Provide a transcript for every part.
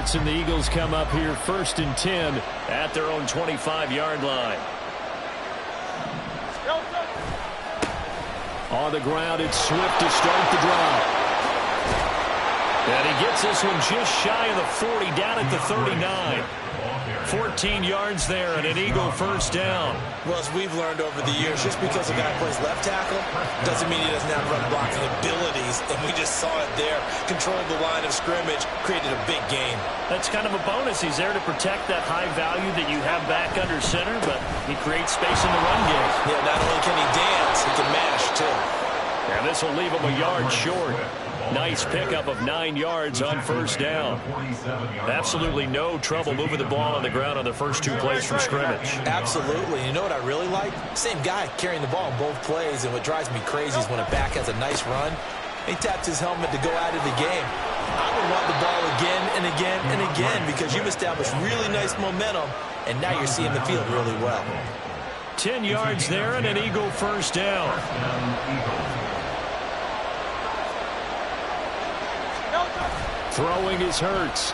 Hurts and the Eagles come up here 1st and 10 at their own 25-yard line. On the ground, it's Swift to start the drive. And he gets this one just shy of the 40, down at the 39. 14 yards there and an Eagle first down. Well, as we've learned over the years, just because a guy plays left tackle doesn't mean he doesn't have run blocking abilities. And we just saw it there. Controlled the line of scrimmage, created a big gain. That's kind of a bonus. He's there to protect that high value that you have back under center, but he creates space in the run game. Yeah, not only can he dance, he can mash, too. And this will leave him a yard short. Nice pickup of 9 yards on first down. Absolutely no trouble moving the ball on the ground on the first 2 plays from scrimmage. Absolutely. You know what I really like? Same guy carrying the ball in both plays, and what drives me crazy is when a back has a nice run, he taps his helmet to go out of the game. I would want the ball again and again and again because you've established really nice momentum, and now you're seeing the field really well. 10 yards there and an Eagle first down. Throwing is Hurts.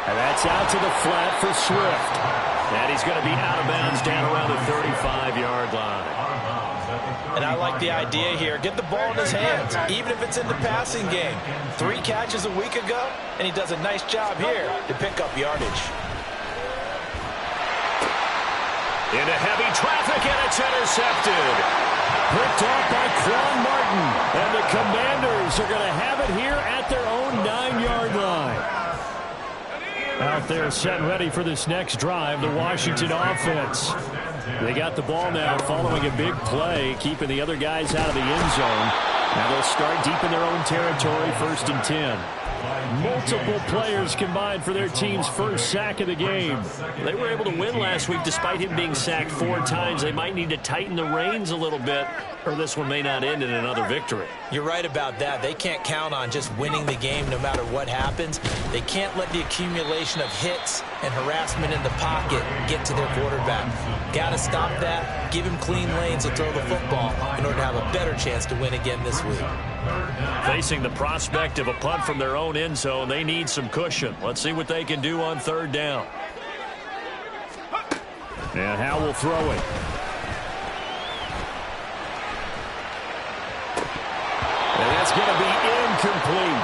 And that's out to the flat for Swift. And he's going to be out of bounds down around the 35-yard line. And I like the idea here. Get the ball in his hands, even if it's in the passing game. 3 catches a week ago, and he does a nice job here to pick up yardage. Into heavy traffic, and it's intercepted. Picked off by Quan Martin. And the Commanders are going to have it here at their own 9-yard line. Out there set and ready for this next drive, the Washington offense. They got the ball now following a big play, keeping the other guys out of the end zone. Now they'll start deep in their own territory, 1st and 10. Multiple players combined for their team's first sack of the game. They were able to win last week despite him being sacked 4 times. They might need to tighten the reins a little bit, or this one may not end in another victory. You're right about that. They can't count on just winning the game no matter what happens. They can't let the accumulation of hits and harassment in the pocket get to their quarterback. Got to stop that, give him clean lanes to throw the football in order to have a better chance to win again this week. Facing the prospect of a punt from their own end zone, they need some cushion. Let's see what they can do on 3rd down. And Howe will throw it. And that's going to be incomplete.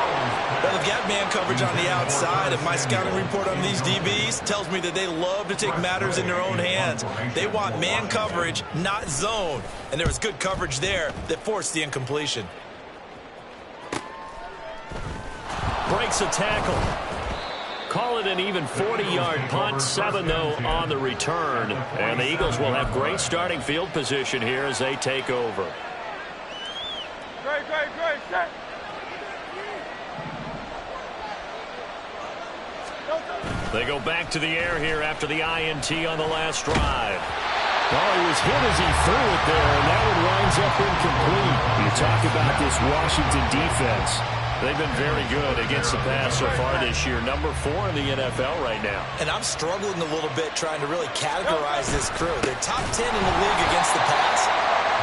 Well, they've got man coverage on the outside, and my scouting report on these DBs tells me that they love to take matters in their own hands. They want man coverage, not zone. And there was good coverage there that forced the incompletion. Breaks a tackle. Call it an even 40-yard punt. 7 though on the return. And the Eagles will have great starting field position here as they take over. Great, set. They go back to the air here after the INT on the last drive. Oh, he was hit as he threw it there, and that one winds up incomplete. You talk about this Washington defense. They've been very good against the pass so far this year. Number 4 in the NFL right now. And I'm struggling a little bit trying to really categorize this crew. They're top 10 in the league against the pass,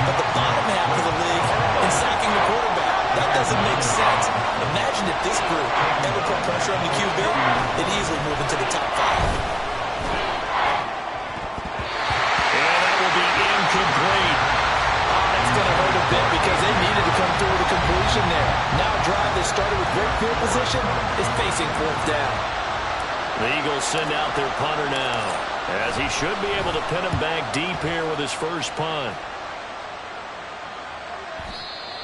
but the bottom half of the league in sacking the quarterback. That doesn't make sense. Imagine if this group ever put pressure on the QB, they'd easily move into the top 5. And that will be incomplete. It's going to hurt a bit because they needed to come through with a completion there. Now a drive that started with great field position is facing 4th down. The Eagles send out their punter now, as he should be able to pin him back deep here with his first punt.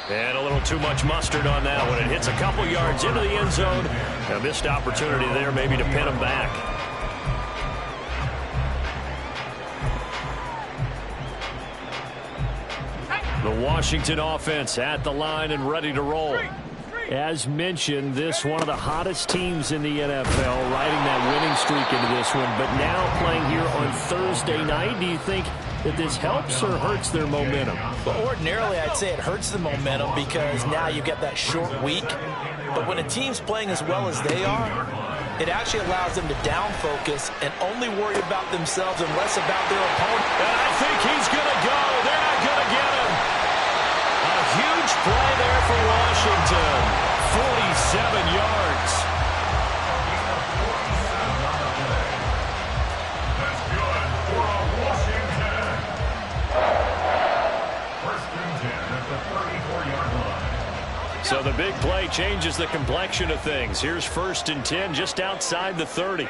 And a little too much mustard on that one. It hits a couple yards into the end zone. A missed opportunity there maybe to pin him back. The Washington offense at the line and ready to roll. As mentioned, this one of the hottest teams in the NFL, riding that winning streak into this one. But now playing here on Thursday night, do you think that this helps or hurts their momentum? Well, ordinarily, I'd say it hurts the momentum because now you get that short week. But when a team's playing as well as they are, it actually allows them to down focus and only worry about themselves and less about their opponent. And I think he's going to go. They're not going to get him. A huge play there for Washington. 47 yards. big play changes the complexion of things. Here's 1st and 10 just outside the 30.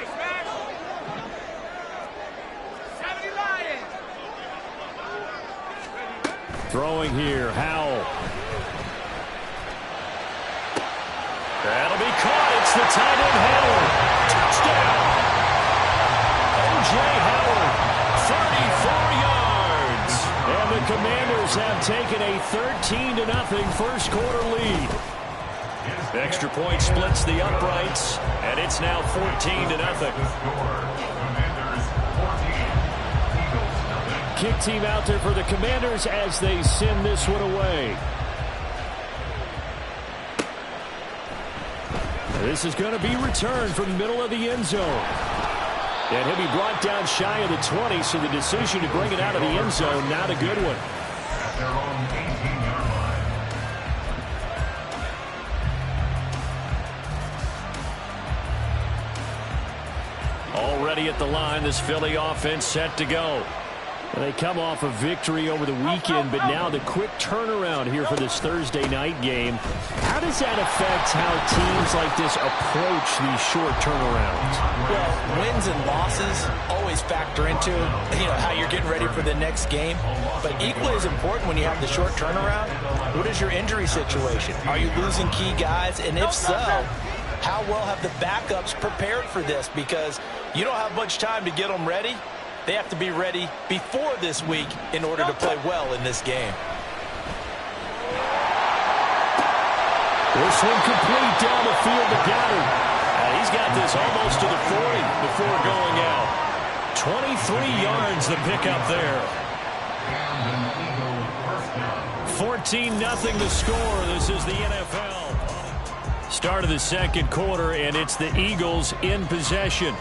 Throwing here, Howell. That'll be caught. It's the tight end, Howard. Touchdown. O.J. Howard, 34 yards. And the Commanders have taken a 13-0 first quarter lead. Extra point splits the uprights, and it's now 14-0. Kick team out there for the Commanders as they send this one away. This is going to be returned from the middle of the end zone. And he'll be brought down shy of the 20, so the decision to bring it out of the end zone, not a good one. At their own 18-yard line. Already at the line, this Philly offense set to go. They come off a victory over the weekend, but now the quick turnaround here for this Thursday night game. How does that affect how teams like this approach these short turnarounds? Well, wins and losses always factor into how you're getting ready for the next game. But equally as important when you have the short turnaround, what is your injury situation? Are you losing key guys? And if so, how well have the backups prepared for this? Because you don't have much time to get them ready. They have to be ready before this week in order to play well in this game. This one complete down the field to Goddard. He's got this almost to the 40 before going out. 23 yards the pickup there. 14-0 the score. This is the NFL. Start of the second quarter, and it's the Eagles in possession.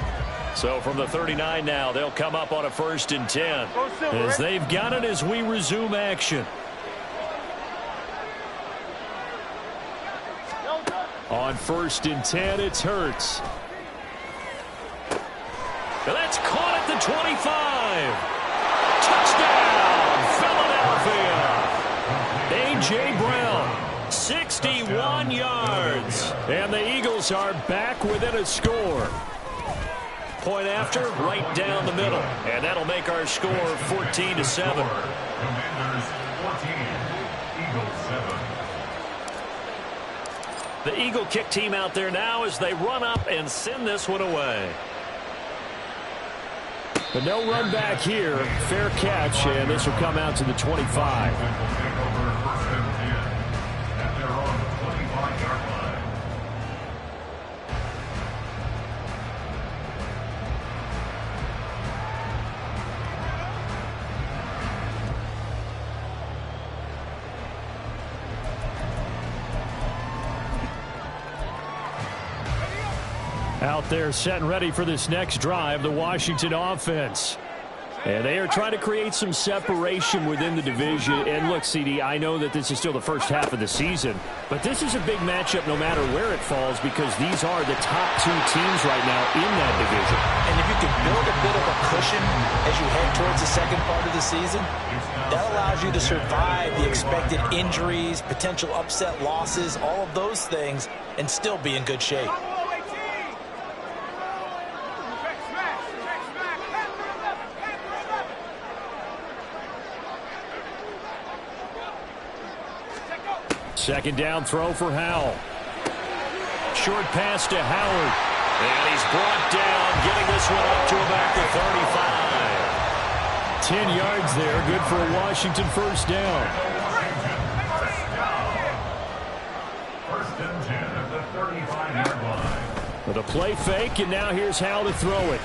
So from the 39 now, they'll come up on a 1st and 10. As they've got it as we resume action. On 1st and 10, it's Hurts. And that's caught at the 25. Touchdown, Philadelphia. A.J. Brown, 61 yards. And the Eagles are back within a score. Point after, right down the middle. And that'll make our score 14-7. Commanders 14, Eagles 7. The Eagle kick team out there now as they run up and send this one away. But no run back here. Fair catch, and this will come out to the 25. Out there set and ready for this next drive, the Washington offense. And they are trying to create some separation within the division. And look, CD, I know that this is still the first half of the season, but this is a big matchup no matter where it falls because these are the top two teams right now in that division. And if you can build a bit of a cushion as you head towards the second part of the season, that allows you to survive the expected injuries, potential upset losses, all of those things, and still be in good shape. Second down throw for Howell. Short pass to Howard. And he's brought down, getting this one up to about the 35. 10 yards there, good for a Washington first down. First and 10 at the 35-yard line. With a play fake, and now here's Howell to throw it.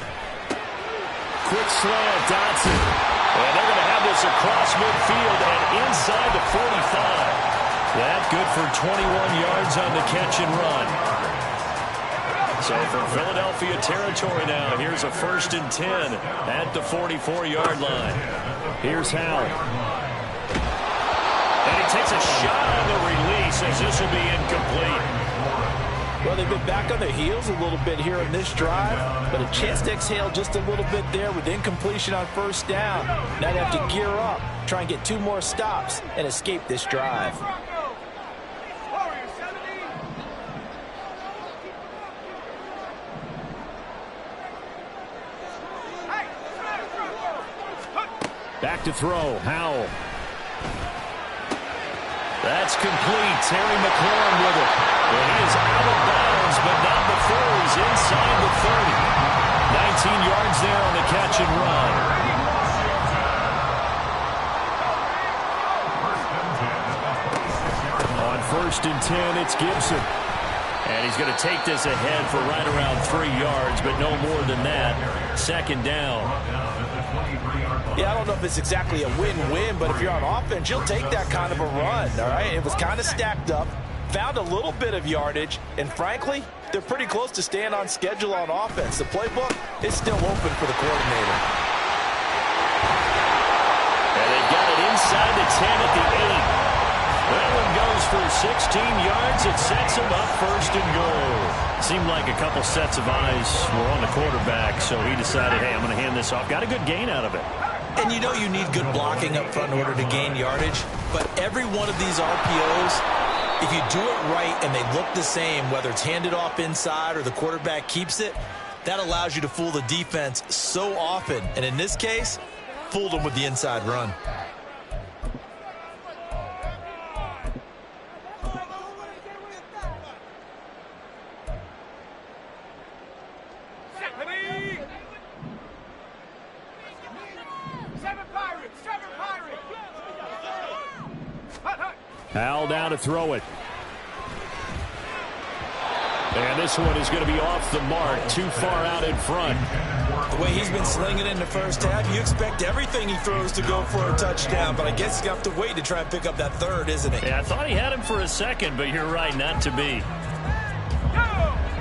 Quick slant, Dotson. And they're going to have this across midfield and inside the 45. That good for 21 yards on the catch and run. So from Philadelphia territory now, here's a 1st and 10 at the 44-yard line. Here's Howell. And he takes a shot on the release as this will be incomplete. Well, they've been back on their heels a little bit here in this drive, but a chance to exhale just a little bit there with incompletion on first down. Now they have to gear up, try and get 2 more stops, and escape this drive. Back to throw. Howell. That's complete. Terry McLaurin with it. And he is out of bounds, but not before he's inside the 30. 19 yards there on the catch and run. On 1st and 10, it's Gibson. And he's going to take this ahead for right around 3 yards, but no more than that. 2nd down. Yeah, I don't know if it's exactly a win-win, but if you're on offense, you'll take that kind of a run, all right? It was kind of stacked up, found a little bit of yardage, and frankly, they're pretty close to staying on schedule on offense. The playbook is still open for the coordinator. And they've got it inside the 10 at the 8. That one goes for 16 yards. It sets him up 1st and goal. Seemed like a couple sets of eyes were on the quarterback, so he decided, hey, I'm going to hand this off. Got a good gain out of it. And you know you need good blocking up front in order to gain yardage, but every one of these RPOs, if you do it right and they look the same, whether it's handed off inside or the quarterback keeps it, that allows you to fool the defense so often. And in this case, fooled them with the inside run. Howell down to throw it. And this one is going to be off the mark, too far out in front. The way he's been slinging in the first half, you expect everything he throws to go for a touchdown, but I guess he's going to have to wait to try and pick up that 3rd, isn't he? Yeah, I thought he had him for a second, but you're right, not to be.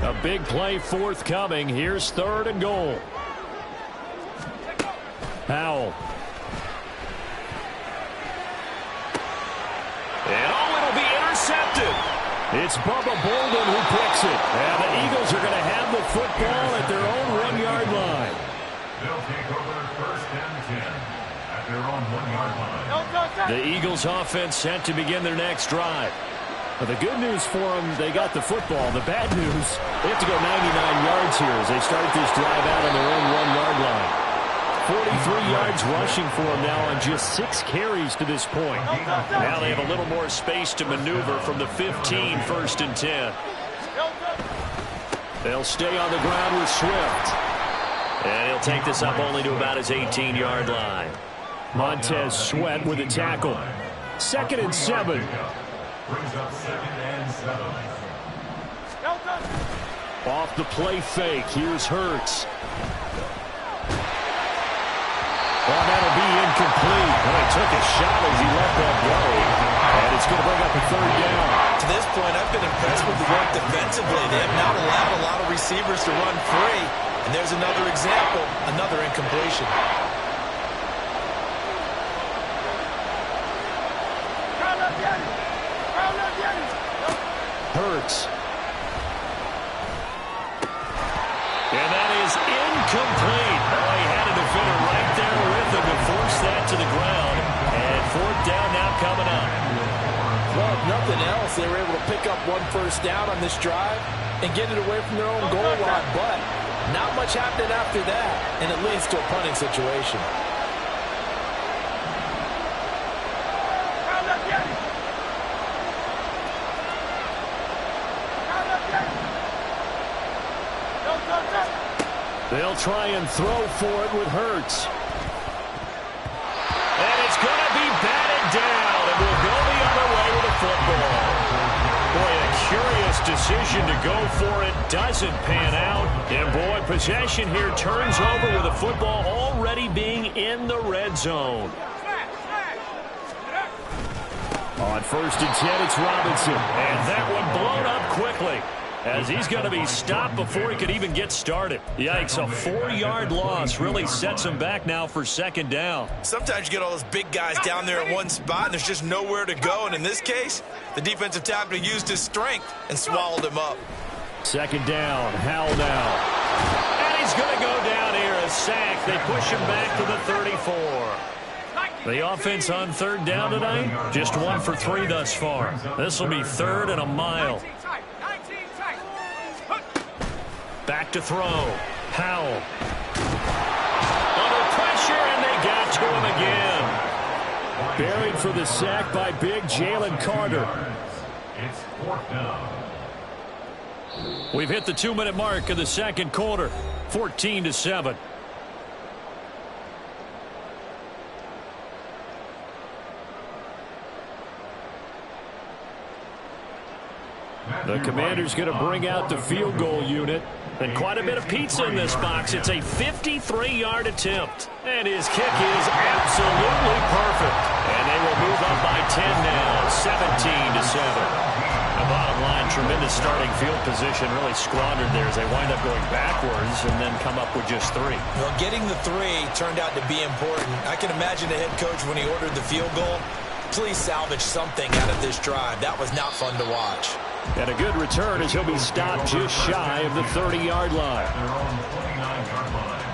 A big play forthcoming. Here's 3rd and goal. Howell. And it'll be intercepted. It's Bubba Bolden who picks it. And the Eagles are going to have the football at their own 1-yard line. They'll take over 1st and 10 at their own 1-yard line. The Eagles offense set to begin their next drive. But the good news for them, they got the football. The bad news, they have to go 99 yards here as they start this drive out on their own 1-yard line. 43 yards rushing for him now on just 6 carries to this point. Now they have a little more space to maneuver from the 15, 1st and 10. They'll stay on the ground with Swift. And he'll take this up only to about his 18-yard line. Montez Sweat with a tackle. 2nd and 7. Brings up 2nd and 7. Off the play fake. Here's Hurts. Well, that'll be incomplete. Well, he took a shot as he let that go. And it's going to bring up a 3rd down. To this point, I've been impressed with the work defensively. They have not allowed a lot of receivers to run free. And there's another example, another incompletion. Hurts. And that is incomplete. Oh, he had a defender right there with him to force that to the ground. And 4th down now coming up. Well, if nothing else, they were able to pick up 1 first down on this drive and get it away from their own goal line. But not much happened after that, and it leads to a punting situation. They'll try and throw for it with Hurts. And it's going to be batted down, and we'll go the other way with the football. Boy, a curious decision to go for it. Doesn't pan out. And, boy, possession here turns over with the football already being in the red zone. On 1st and 10, it's Robinson. And that one blown up quickly, as he's going to be stopped before he could even get started. Yikes, a 4-yard loss really sets him back now for 2nd down. Sometimes you get all those big guys down there in one spot, and there's just nowhere to go. And in this case, the defensive tackle used his strength and swallowed him up. 2nd down, Howell now. And he's going to go down here, a sack. They push him back to the 34. The offense on 3rd down tonight, just 1 for 3 thus far. This will be 3rd and a mile. Back to throw. Howell. Under pressure, and they got to him again. for the sack by big Jalen Carter. It's 4th down. We've hit the 2-minute mark of the second quarter. 14-7. The Commanders going to bring out the field goal unit. And quite a bit of pizza in this box. It's a 53-yard attempt. And his kick is absolutely perfect. And they will move up by 10 now, 17-7. The bottom line, tremendous starting field position, really squandered there as they wind up going backwards and then come up with just 3. Well, getting the 3 turned out to be important. I can imagine the head coach when he ordered the field goal, please salvage something out of this drive. That was not fun to watch. And a good return as he'll be stopped just shy of the 30-yard line. Their own 29-yard line.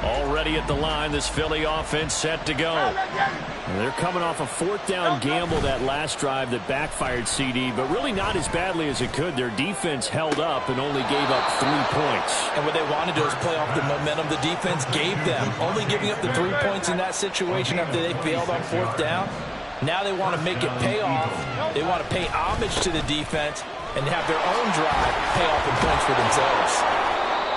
Already at the line, this Philly offense set to go. And they're coming off a 4th down gamble that last drive that backfired CD, but really not as badly as it could. Their defense held up and only gave up 3 points. And what they wanted to do is play off the momentum the defense gave them. Only giving up the 3 points in that situation after they failed on 4th down. Now they want to make it pay off. They want to pay homage to the defense and have their own drive pay off in points for themselves.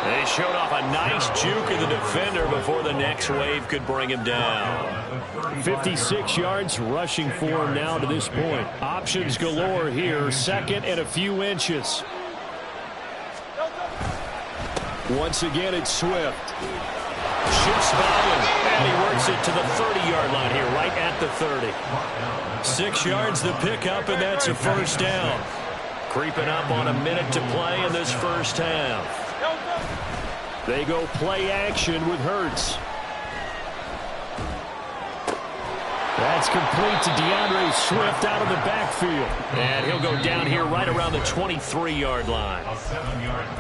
They showed off a nice juke of the defender before the next wave could bring him down. 56 yards rushing for him now to this point. Options galore here. 2nd and a few inches. Once again, it's Swift. Shifts by him, and he works it to the 30-yard line here, right at the 30. 6 yards the pickup, and that's a 1st down. Creeping up on a minute to play in this first half. They go play action with Hurts. That's complete to DeAndre Swift out of the backfield. And he'll go down here right around the 23-yard line.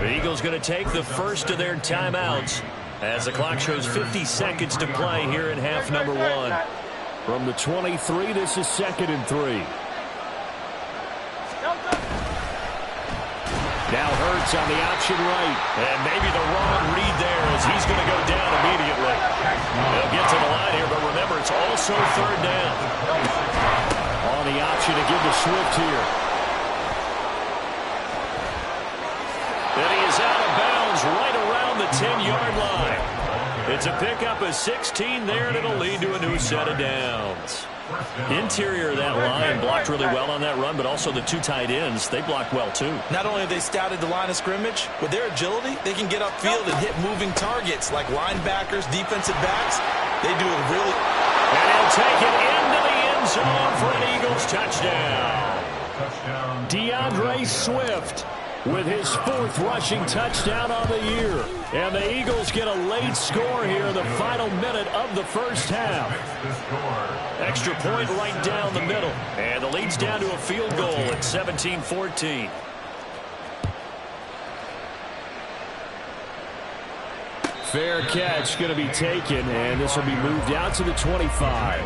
The Eagles going to take the first of their timeouts as the clock shows 50 seconds to play here in half number 1. From the 23, this is 2nd and 3. Now Hurts on the option right. And maybe the wrong read there as he's going to go down immediately. They'll get to the line here, but remember, it's also 3rd down. On the option to give to Swift here. And he is out of bounds right around the 10-yard line. It's a pickup of 16 there, and it'll lead to a new set of downs. Interior of that line blocked really well on that run, but also the 2 tight ends, they blocked well too. Not only have they scouted the line of scrimmage, with their agility, they can get upfield and hit moving targets like linebackers, defensive backs. They do it really. And he'll take it into the end zone for an Eagles touchdown. DeAndre Swift with his 4th rushing touchdown on the year. And the Eagles get a late score here in the final minute of the first half. Extra point right down the middle. And the lead's down to a field goal at 17-14. Fair catch going to be taken, and this will be moved out to the 25.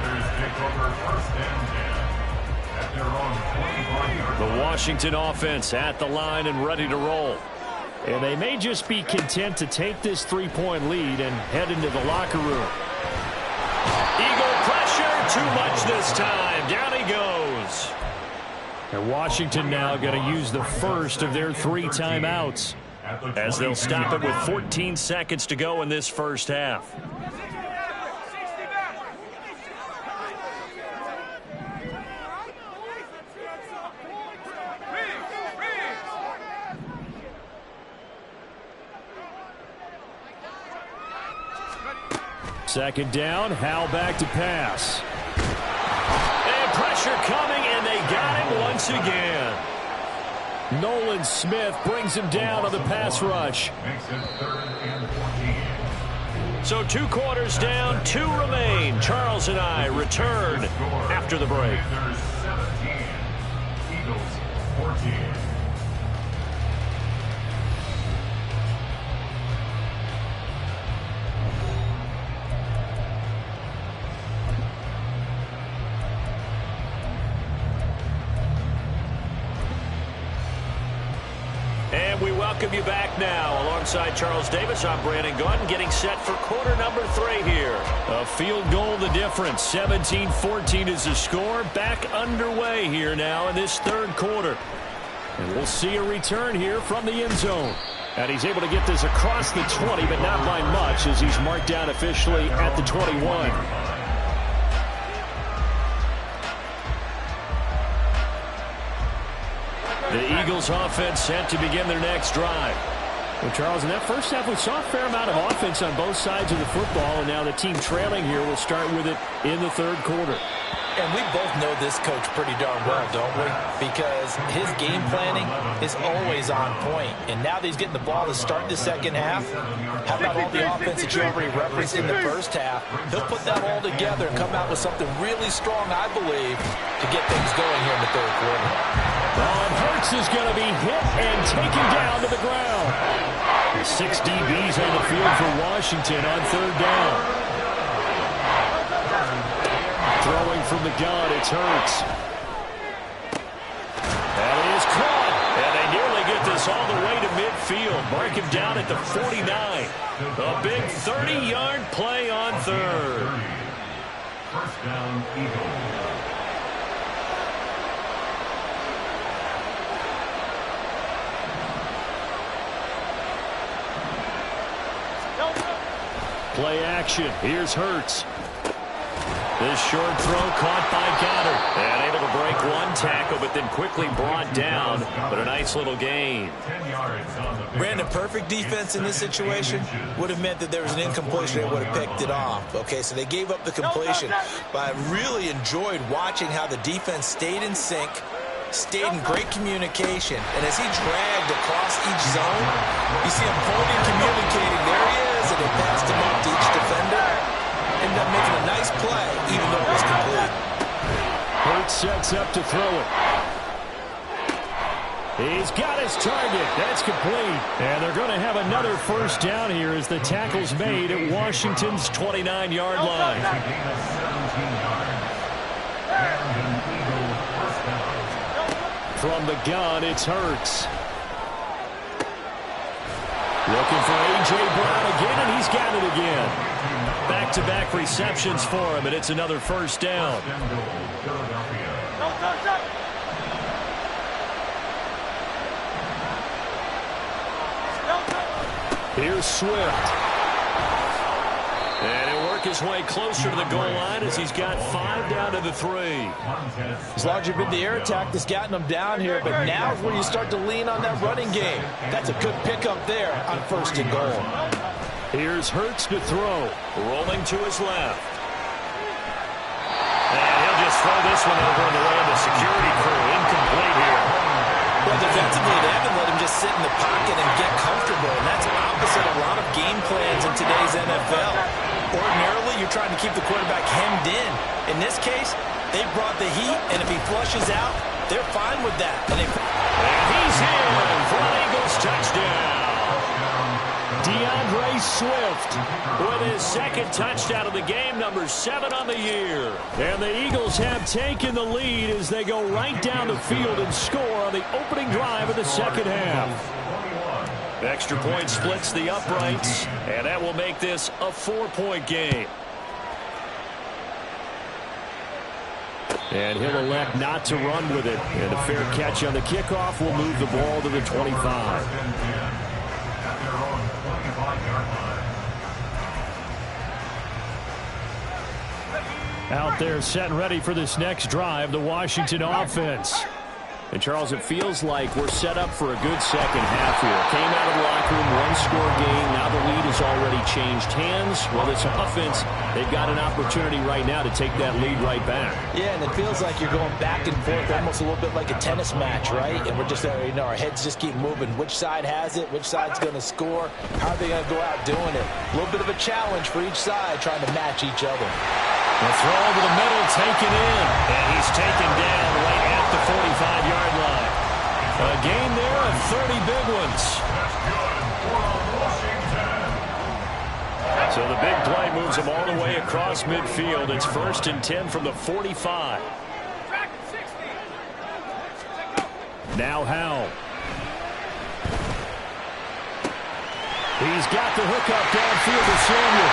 The Washington offense at the line and ready to roll. And they may just be content to take this 3-point lead and head into the locker room. Eagle pressure, too much this time. Down he goes. And Washington now going to use the first of their 3 timeouts as they'll stop it with 14 seconds to go in this first half. Second down, Howell back to pass. And pressure coming, and they got him once again. Nolan Smith brings him down on the pass rush. So 2 quarters down, 2 remain. Charles and I return after the break. Eagles 14. And we welcome welcome you back now. Alongside Charles Davis, I'm Brandon Gaudin, getting set for quarter number 3 here. A field goal the difference. 17-14 is the score. Back underway here now in this third quarter. And we'll see a return here from the end zone. And he's able to get this across the 20, but not by much, as he's marked down officially at the 21. The Eagles offense set to begin their next drive. Well, Charles, in that first half, we saw a fair amount of offense on both sides of the football, and now the team trailing here will start with it in the third quarter. And we both know this coach pretty darn well, don't we? Because his game planning is always on point. And now that he's getting the ball to start the second half, how about all the offense that you already referenced in the first half? He'll put that all together and come out with something really strong, I believe, to get things going here in the third quarter. And Hurts is going to be hit and taken down to the ground. 6 DBs on the field for Washington on third down. Throwing from the gun, it's Hurts. That is caught. And they nearly get this all the way to midfield. Mark him down at the 49. A big 30-yard play on third. First down, Eagles. Play action. Here's Hurts. This short throw caught by Goddard. And able to break one tackle, but then quickly brought down. But a nice little gain. Brandon, perfect defense in this situation would have meant that there was an incompletion. They would have picked it off. Okay, so they gave up the completion. But I really enjoyed watching how the defense stayed in sync, stayed in great communication. And as he dragged across each zone, you see him holding, communicating. There he is, and they passed him up to each defender. Ended up making a nice play, even though it was complete. Hurts sets up to throw it. He's got his target. That's complete. And they're going to have another first down here as the tackle's made at Washington's 29-yard line. From the gun, it's Hurts. Looking for A.J. Brown again, and he's got it again. Back-to-back receptions for him, and it's another first down. Here's Swift. And he'll work his way closer to the goal line as he's got 5 down to the 3. As long as you've been the air attack that's gotten them down here, but now is where you start to lean on that running game. That's a good pickup there on first and goal. Here's Hurts to throw. Rolling to his left. And he'll just throw this one over in the way of the security crew. Incomplete here. Well, defensively, they haven't let him just sit in the pocket and get comfortable, and that's opposite a lot of game plans in today's NFL. Ordinarily, you're trying to keep the quarterback hemmed in. In this case, they brought the heat, and if he flushes out, they're fine with that. And he's in for an Eagles touchdown. DeAndre Swift with his second touchdown of the game, number 7 on the year. And the Eagles have taken the lead as they go right down the field and score on the opening drive of the second half. Extra point splits the uprights, and that will make this a 4-point game. And he'll elect not to run with it. And a fair catch on the kickoff will move the ball to the 25. Out there set and ready for this next drive, the Washington offense. And, Charles, it feels like we're set up for a good second half here. Came out of the locker room, one-score game. Now the lead has already changed hands. Well, this offense, they've got an opportunity right now to take that lead right back. Yeah, and it feels like you're going back and forth, almost a little bit like a tennis match, right? And we're just, our heads just keep moving. Which side has it? Which side's going to score? How are they going to go out doing it? A little bit of a challenge for each side, trying to match each other. The throw over the middle, taken in. And he's taken down right at the 45-yard line. A gain there of 30 big ones. So the big play moves him all the way across midfield. It's 1st and 10 from the 45. Now Howell. He's got the hookup downfield to Samuel.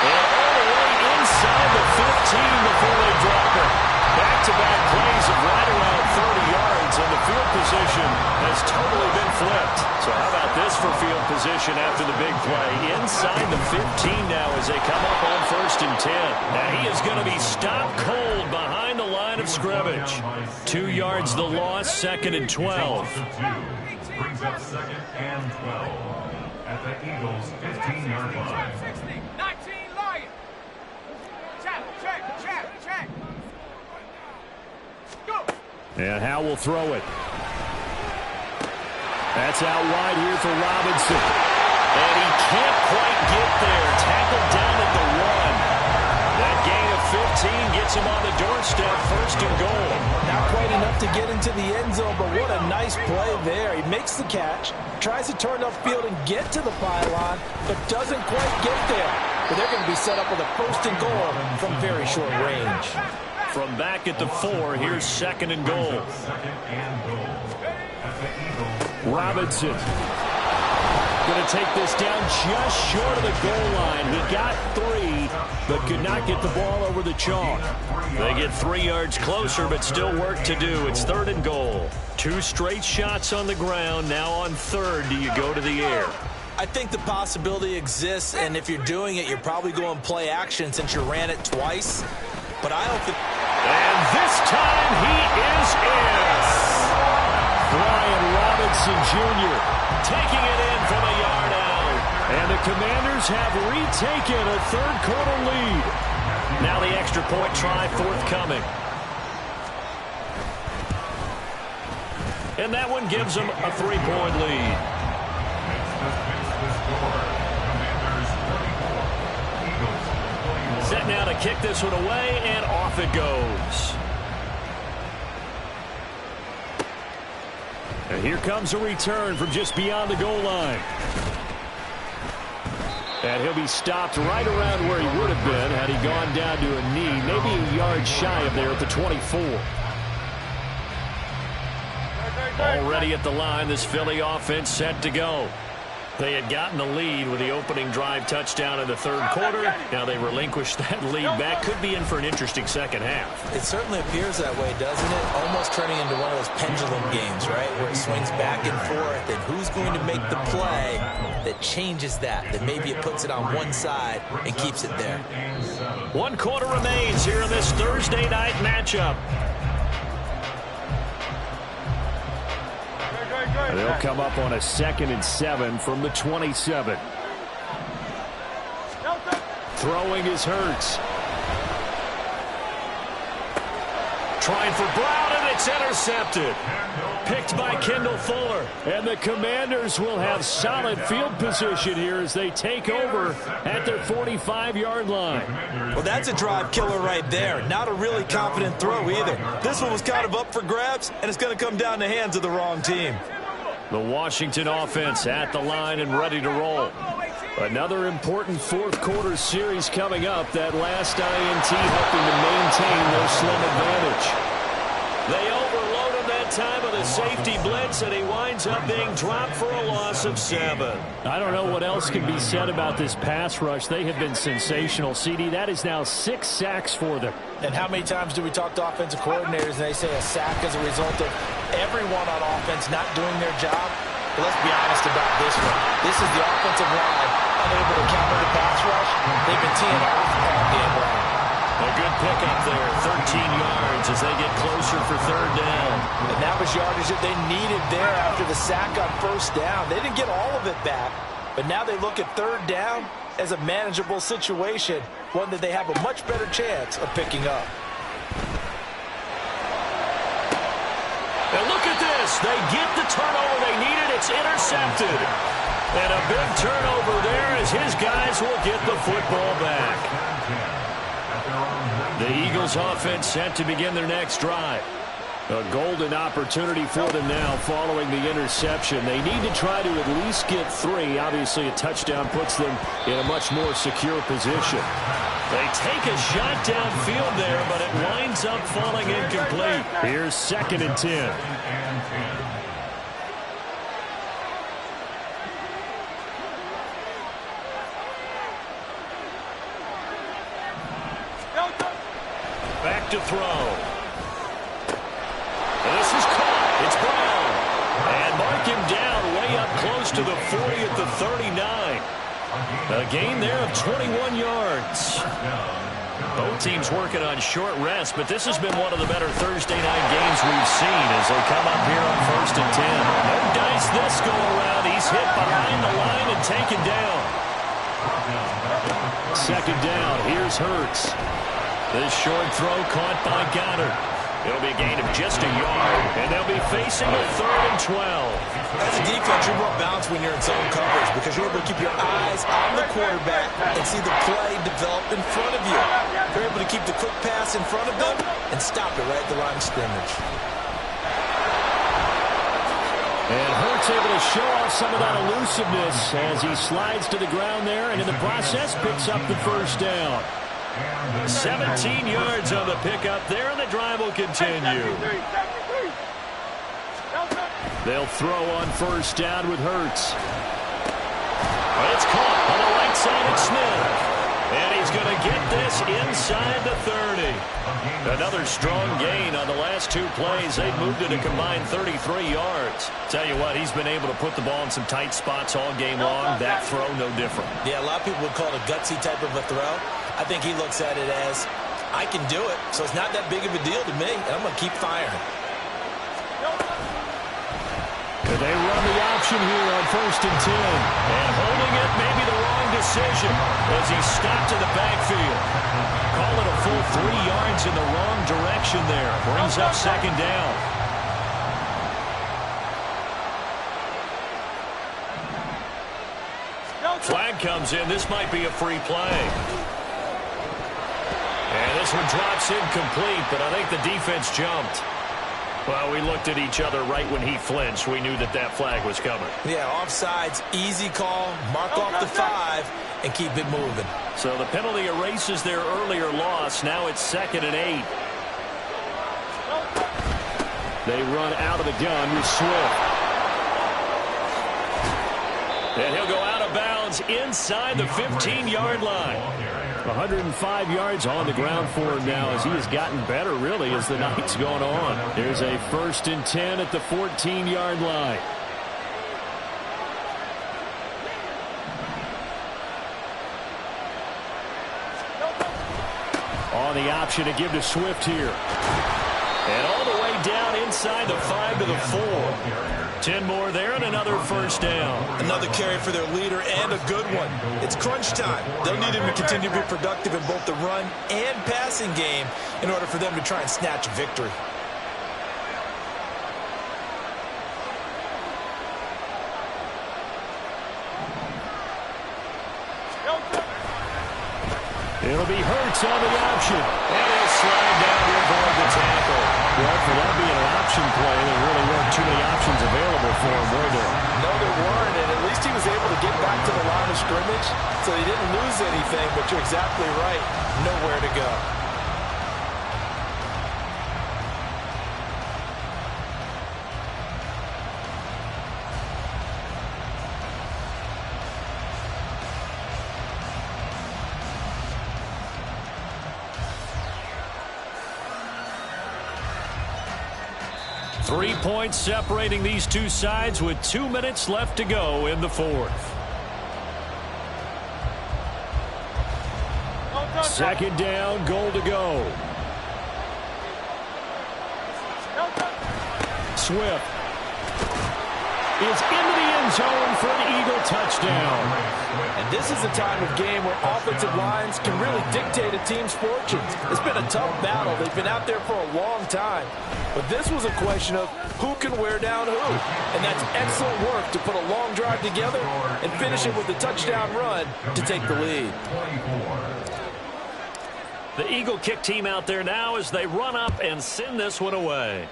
And all the way inside the 15 before they drop it. Back-to-back plays of right around 30 yards, and the field position has totally been flipped. So how about this for field position after the big play? Inside the 15 now as they come up on 1st and 10. Now he is going to be stopped cold behind the line of scrimmage. 2 yards the loss, 2nd and 12. Brings up 2nd and 12 at the Eagles' 15-yard line. 19 Lions. Check. Go. And Howe will throw it. That's out wide here for Robinson. And he can't quite get there. Tackled down at the 1. That gain of 15 gets him on the doorstep, 1st and goal. Not quite enough to get into the end zone, but what a nice play there. He makes the catch, tries to turn upfield and get to the pylon, but doesn't quite get there. But they're going to be set up with a 1st and goal from very short range. From back at the 4, here's 2nd and goal. Robinson going to take this down just short of the goal line. He got 3, but could not get the ball over the chalk. They get 3 yards closer, but still work to do. It's 3rd and goal. 2 straight shots on the ground. Now on 3rd, do you go to the air? I think the possibility exists, and if you're doing it, you're probably going play action since you ran it twice. But I don't think... And this time he is in. Brian Robinson Jr. taking it in from a yard out. And the Commanders have retaken a 3rd quarter lead. Now the extra point try forthcoming. And that one gives them a 3-point lead. Set now to kick this one away, and off it goes. And here comes a return from just beyond the goal line. And he'll be stopped right around where he would have been had he gone down to a knee, maybe a yard shy of there at the 24. Already at the line, this Philly offense set to go. They had gotten the lead with the opening drive touchdown in the 3rd quarter. Now they relinquished that lead back. Could be in for an interesting second half. It certainly appears that way, doesn't it? Almost turning into one of those pendulum games, right? Where it swings back and forth. And who's going to make the play that changes that? That maybe it puts it on one side and keeps it there. 1 quarter remains here in this Thursday night matchup. They'll come up on a 2nd and 7 from the 27. Throwing is Hurts. Trying for Brown, and it's intercepted. Picked by Kendall Fuller. And the Commanders will have solid field position here as they take over at their 45-yard line. Well, that's a drive killer right there. Not a really confident throw either. This one was kind of up for grabs, and it's going to come down the hands of the wrong team. The Washington offense at the line and ready to roll. Another important 4th quarter series coming up. That last INT helping to maintain their slim advantage. They overload him that time with a safety blitz, and he winds up being dropped for a loss of 7. I don't know what else can be said about this pass rush. They have been sensational. CD, that is now 6 sacks for them. And how many times do we talk to offensive coordinators and they say a sack as a result of everyone on offense not doing their job? But let's be honest about this one. This is the offensive line unable to counter the pass rush. They've been teeing off all game long. A good pickup there, 13 yards as they get closer for 3rd down. And that was yardage that they needed there after the sack on 1st down. They didn't get all of it back, but now they look at 3rd down as a manageable situation, one that they have a much better chance of picking up. And look at this. They get the turnover they needed. It's intercepted. And a big turnover there as his guys will get the football back. The Eagles offense set to begin their next drive. A golden opportunity for them now following the interception. They need to try to at least get 3. Obviously, a touchdown puts them in a much more secure position. They take a shot downfield there, but it winds up falling incomplete. Here's 2nd and 10. to throw. And this is caught. It's Brown. And mark him down way up close to the 40 at the 39. A gain there of 21 yards. Both teams working on short rest, but this has been one of the better Thursday night games we've seen as they come up here on 1st and 10. No dice this go around. He's hit behind the line and taken down. Second down. Here's Hurts. This short throw caught by Goddard. It'll be a gain of just a yard, and they'll be facing a 3rd and 12. As a defense, you're more balanced when you're in zone coverage because you're able to keep your eyes on the quarterback and see the play develop in front of you. You're able to keep the quick pass in front of them and stop it right at the line of scrimmage. And Hurts able to show off some of that elusiveness as he slides to the ground there, and in the process picks up the first down. 17 yards on the pickup there, and the drive will continue. They'll throw on first down with Hurts. It's caught on the right side of Smith. And he's going to get this inside the 30. Another strong gain on the last two plays. They've moved it a combined 33 yards. Tell you what, he's been able to put the ball in some tight spots all game long. That throw, no different. Yeah, a lot of people would call it a gutsy type of a throw. I think he looks at it as, I can do it, so it's not that big of a deal to me, and I'm going to keep firing. They run the option here on 1st and 10. And holding it may be the wrong decision as he stopped in the backfield. Call it a full 3 yards in the wrong direction there. Brings up second down. Flag comes in. This might be a free play. And this one drops incomplete, but I think the defense jumped. Well, we looked at each other right when he flinched. We knew that that flag was coming. Yeah, offsides, easy call, mark off the 5, and keep it moving. So the penalty erases their earlier loss. Now it's 2nd and 8. They run out of the gun with Swift. And he'll go out of bounds inside the 15-yard line. 105 yards on the ground for him now as he has gotten better, really, as the night's gone on. There's a 1st and 10 at the 14-yard line. On the option to give to Swift here. And all the way down inside the 5 to the 4. 10 more there and another first down. Another carry for their leader and a good one. It's crunch time. They'll need him to continue to be productive in both the run and passing game in order for them to try and snatch a victory. It'll be Hurts on the option. And he'll slide down to avoid the tackle. Well, for that being an option play, there really weren't too many options available for him, were there? No, there weren't, and at least he was able to get back to the line of scrimmage, so he didn't lose anything, but you're exactly right. Nowhere to go. Three points separating these two sides with 2 minutes left to go in the 4th. Second down, goal to go. Swift is into the end zone for an Eagle touchdown. And this is the time of game where offensive lines can really dictate a team's fortunes. It's been a tough battle. They've been out there for a long time. But this was a question of who can wear down who. And that's excellent work to put a long drive together and finish it with a touchdown run to take the lead. The Eagle kick team out there now as they run up and send this one away.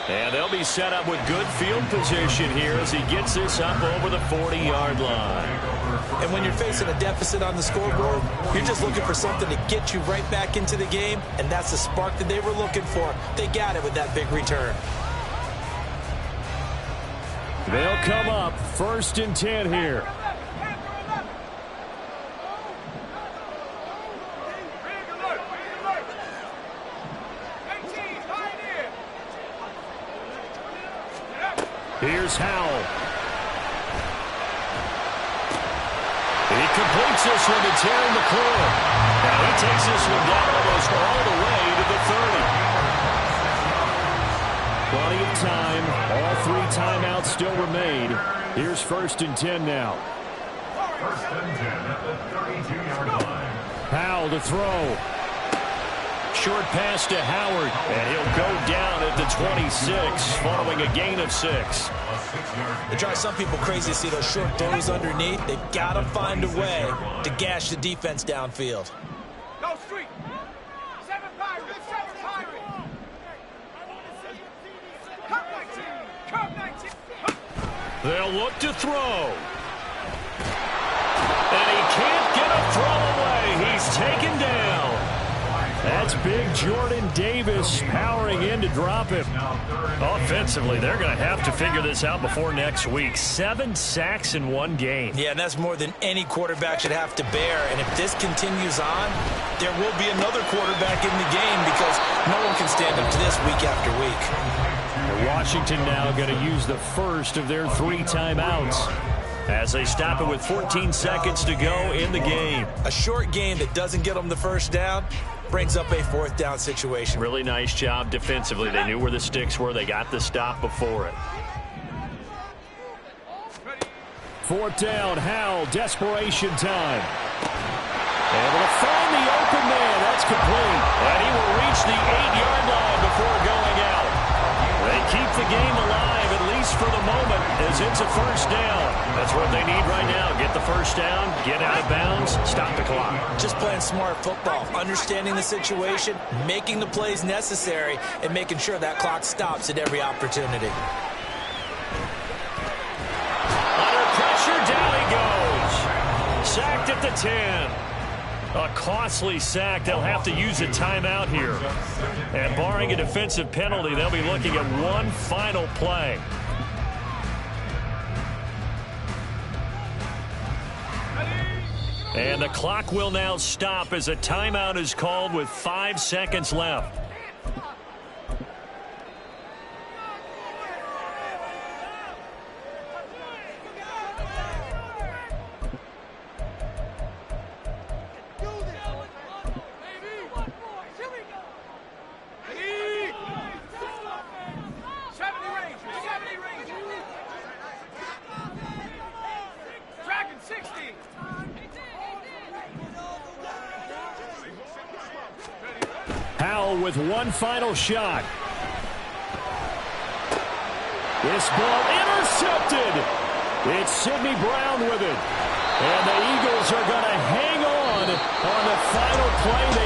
And they'll be set up with good field position here as he gets this up over the 40-yard line. And when you're facing a deficit on the scoreboard, you're just looking for something to get you right back into the game, and that's the spark that they were looking for. They got it with that big return. They'll come up 1st and 10 here. Here's Howell. He completes this one to Terry McLaurin. Now he takes this one down almost all the way to the 30. Plenty of time. All 3 timeouts still remain. Here's 1st and 10 now. 1st and 10 at the 32-yard line. Howell to throw. Short pass to Howard, and he'll go down at the 26 following a gain of 6. It drives some people crazy to see those short throws underneath. They've got to find a way to gash the defense downfield. Go street. 7 Pirates. 7 Pirates. Come 19. Come 19. They'll look to throw. And he can't get a throw away. He's taken down. That's big Jordan Davis powering in to drop him. Offensively, they're going to have to figure this out before next week. 7 sacks in 1 game. Yeah, and that's more than any quarterback should have to bear. And if this continues on, there will be another quarterback in the game because no one can stand up to this week after week. Washington now going to use the first of their 3 timeouts as they stop it with 14 seconds to go in the game. A short game that doesn't get them the first down brings up a 4th down situation. Really nice job defensively. They knew where the sticks were. They got the stop before it. 4th down, Howell, desperation time. Able to find the open man. That's complete. And he will reach the 8-yard line before going out. They keep the game alive, at least for the moment, as it's a 1st down. That's what they need right now. Get the 1st down, get out of bounds, stop the clock. Just playing smart football, understanding the situation, making the plays necessary, and making sure that clock stops at every opportunity. Under pressure, down he goes. Sacked at the 10. A costly sack. They'll have to use a timeout here. And barring a defensive penalty, they'll be looking at one final play. And the clock will now stop as a timeout is called with 5 seconds left. Howell with one final shot. This ball intercepted. It's Sidney Brown with it. And the Eagles are going to hang on the final play. They